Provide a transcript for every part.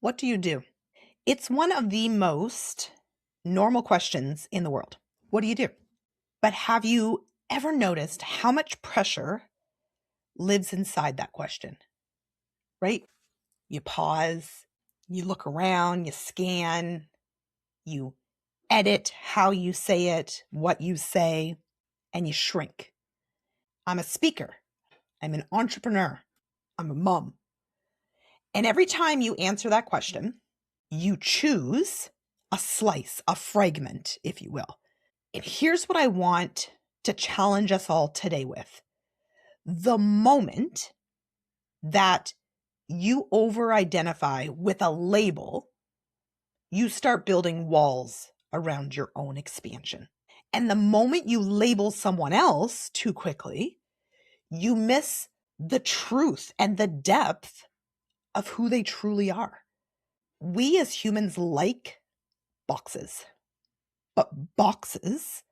What do you do? It's one of the most normal questions in the world. What do you do? But have you ever noticed how much pressure lives inside that question, right? You pause, you look around, you scan, you edit how you say it, what you say, and you shrink. I'm a speaker. I'm an entrepreneur. I'm a mom. And every time you answer that question, you choose a slice, a fragment, if you will. And here's what I want to challenge us all today with. The moment that you over-identify with a label, you start building walls around your own expansion. And the moment you label someone else too quickly, you miss the truth and the depth of who they truly are. We as humans like boxes, but boxes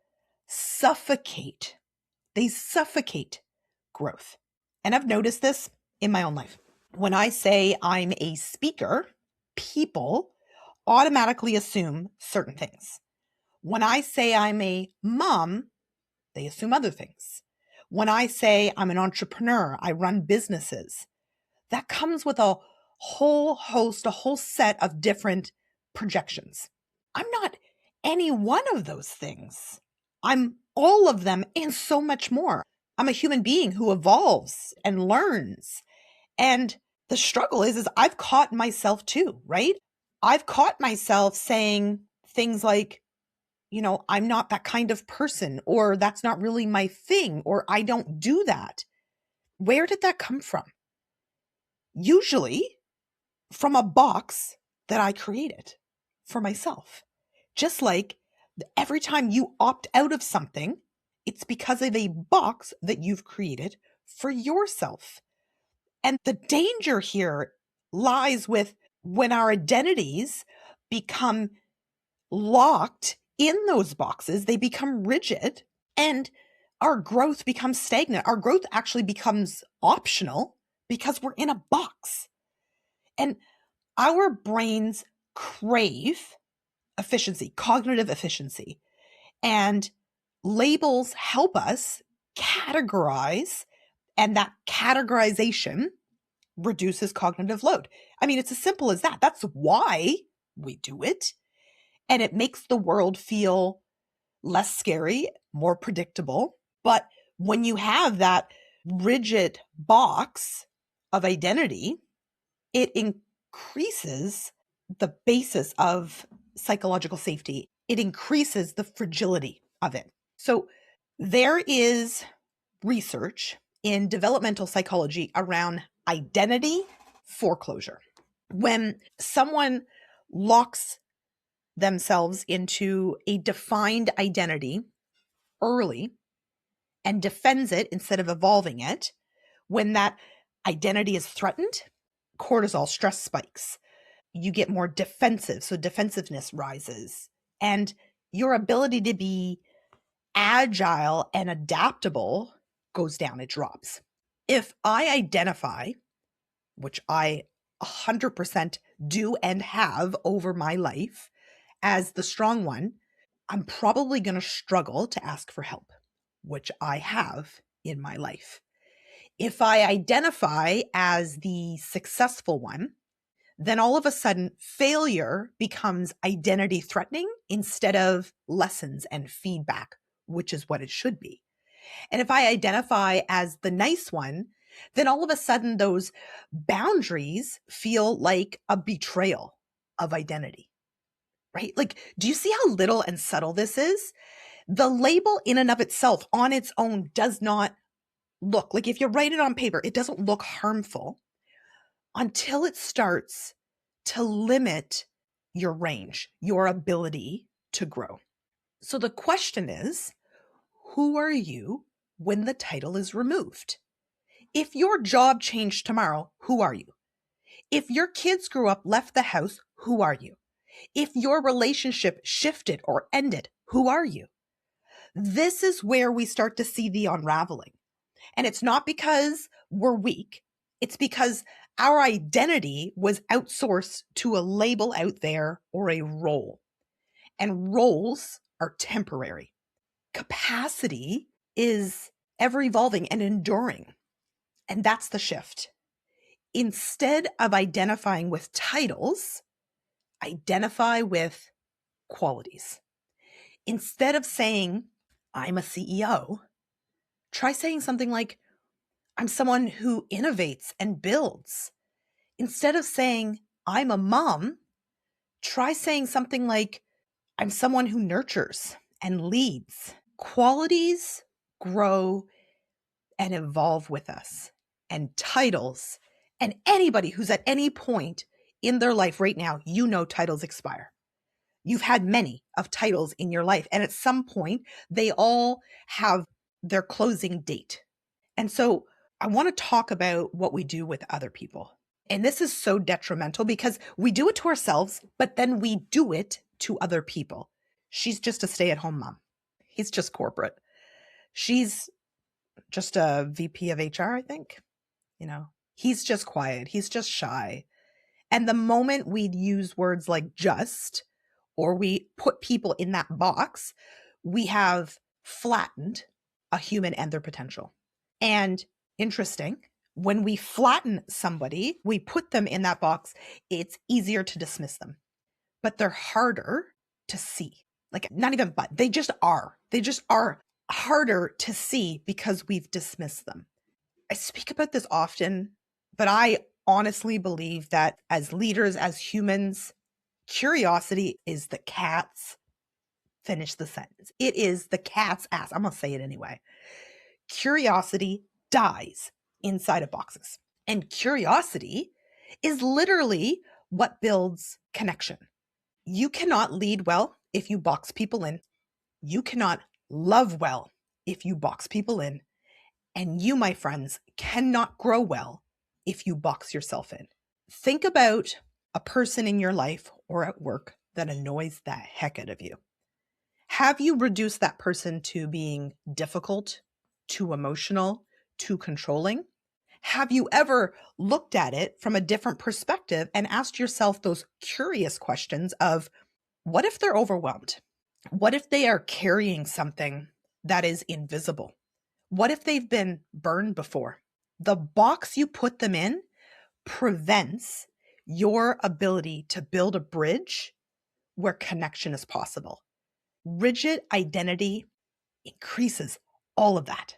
suffocate. They suffocate growth. And I've noticed this in my own life. When I say I'm a speaker, people automatically assume certain things. When I say I'm a mom, they assume other things. When I say I'm an entrepreneur, I run businesses, that comes with a whole host, a whole set of different projections. I'm not any one of those things. I'm all of them and so much more. I'm a human being who evolves and learns. And the struggle is I've caught myself too, right? I've caught myself saying things like, I'm not that kind of person, or that's not really my thing, or I don't do that. Where did that come from? Usually from a box that I created for myself. Just like every time you opt out of something, it's because of a box that you've created for yourself. And the danger here lies with when our identities become locked in those boxes, they become rigid, and our growth becomes stagnant. Our growth actually becomes optional because we're in a box. And our brains crave efficiency, cognitive efficiency, and labels help us categorize, and that categorization reduces cognitive load. I mean, it's as simple as that. That's why we do it. And it makes the world feel less scary, more predictable. But when you have that rigid box of identity, it increases the basis of psychological safety. It increases the fragility of it. So there is research in developmental psychology around identity foreclosure. When someone locks themselves into a defined identity early and defends it instead of evolving it, when that identity is threatened, cortisol, stress spikes. You get more defensive, so defensiveness rises. And your ability to be agile and adaptable goes down, it drops. If I identify, which I 100% do and have over my life, as the strong one, I'm probably going to struggle to ask for help, which I have in my life. If I identify as the successful one, then all of a sudden failure becomes identity threatening instead of lessons and feedback, which is what it should be. And if I identify as the nice one, then all of a sudden those boundaries feel like a betrayal of identity, right? Like, do you see how little and subtle this is? The label in and of itself on its own does not look like, if you write it on paper, it doesn't look harmful until it starts to limit your range, your ability to grow. So the question is, who are you when the title is removed? If your job changed tomorrow, who are you? If your kids grew up, left the house, who are you? If your relationship shifted or ended, who are you? This is where we start to see the unraveling. And it's not because we're weak. It's because Our identity was outsourced to a label out there or a role. And roles are temporary. Capacity is ever evolving and enduring. And that's the shift. Instead of identifying with titles, identify with qualities. Instead of saying, I'm a CEO, try saying something like, I'm someone who innovates and builds. Instead of saying, I'm a mom, try saying something like, I'm someone who nurtures and leads. Qualities grow and evolve with us. And titles, and anybody who's at any point in their life right now, you know titles expire. You've had many of titles in your life, and at some point, they all have their closing date. And so I want to talk about what we do with other people. And this is so detrimental because we do it to ourselves, but then we do it to other people. She's just a stay-at-home mom. He's just corporate. She's just a VP of HR, I think. He's just quiet. He's just shy. And the moment we use words like just, or we put people in that box, we have flattened a human and their potential. And interesting, when we flatten somebody, we put them in that box, it's easier to dismiss them. But they're harder to see. Like, not even but, they just are. They just are harder to see because we've dismissed them. I speak about this often, but I honestly believe that as leaders, as humans, curiosity is the cat's, finish the sentence. It is the cat's ass. I'm going to say it anyway. Curiosity dies inside of boxes. And curiosity is literally what builds connection. You cannot lead well if you box people in. You cannot love well if you box people in. And you, my friends, cannot grow well if you box yourself in. Think about a person in your life or at work that annoys the heck out of you. Have you reduced that person to being difficult, too emotional, too controlling? Have you ever looked at it from a different perspective and asked yourself those curious questions of, what if they're overwhelmed? What if they are carrying something that is invisible? What if they've been burned before? The box you put them in prevents your ability to build a bridge where connection is possible. Rigid identity increases all of that.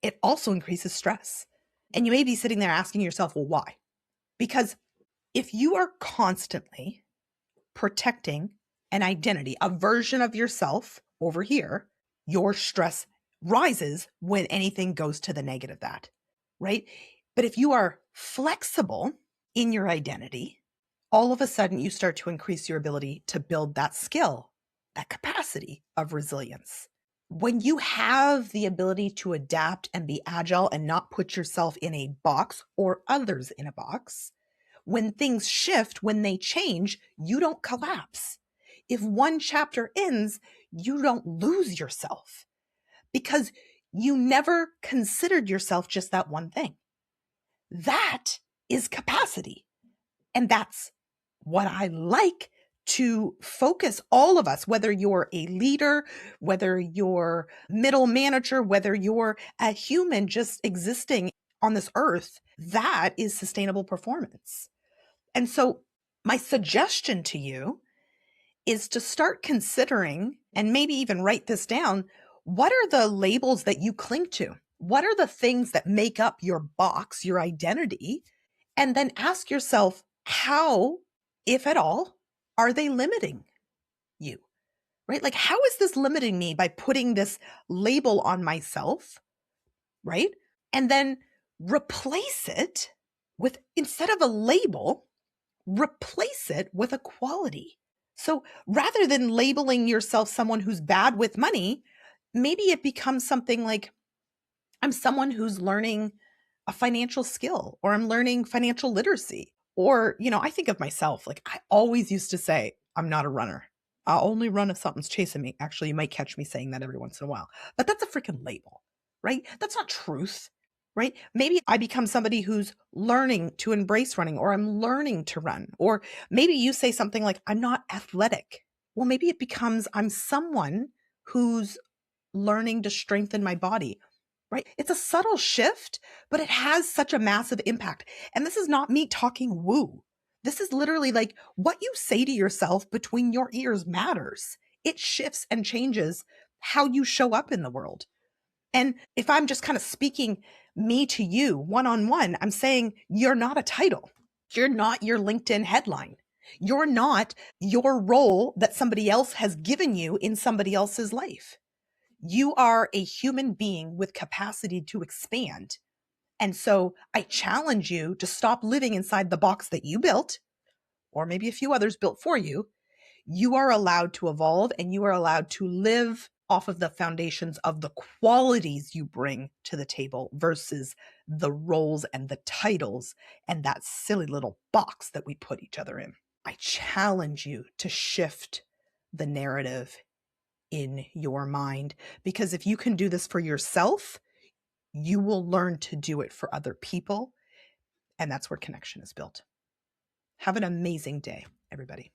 It also increases stress. And you may be sitting there asking yourself, well, why? Because if you are constantly protecting an identity, a version of yourself over here, your stress rises when anything goes to the negative that, right? But if you are flexible in your identity, all of a sudden you start to increase your ability to build that skill, that capacity of resilience. When you have the ability to adapt and be agile and not put yourself in a box or others in a box, when things shift, when they change, you don't collapse. If one chapter ends, you don't lose yourself because you never considered yourself just that one thing. That is capacity. And that's what I like to focus all of us, whether you're a leader, whether you're middle manager, whether you're a human just existing on this earth, that is sustainable performance. And so my suggestion to you is to start considering, and maybe even write this down, what are the labels that you cling to? What are the things that make up your box, your identity? And then ask yourself, how, if at all, are they limiting you? Right? Like, how is this limiting me by putting this label on myself? Right? And then replace it with, instead of a label, replace it with a quality. So rather than labeling yourself someone who's bad with money, maybe it becomes something like, I'm someone who's learning a financial skill, or I'm learning financial literacy. Or, I think of myself, like I always used to say, I'm not a runner. I'll only run if something's chasing me. Actually, you might catch me saying that every once in a while, but that's a freaking label, right? That's not truth, right? Maybe I become somebody who's learning to embrace running, or I'm learning to run. Or maybe you say something like, I'm not athletic. Well, maybe it becomes I'm someone who's learning to strengthen my body, right? It's a subtle shift, but it has such a massive impact. And this is not me talking woo. This is literally like what you say to yourself between your ears matters. It shifts and changes how you show up in the world. And if I'm just kind of speaking me to you one-on-one, I'm saying you're not a title. You're not your LinkedIn headline. You're not your role that somebody else has given you in somebody else's life. You are a human being with capacity to expand. And so I challenge you to stop living inside the box that you built, or maybe a few others built for you. You are allowed to evolve, and you are allowed to live off of the foundations of the qualities you bring to the table versus the roles and the titles and that silly little box that we put each other in. I challenge you to shift the narrative in your mind, because if you can do this for yourself, you will learn to do it for other people. And that's where connection is built. Have an amazing day, everybody.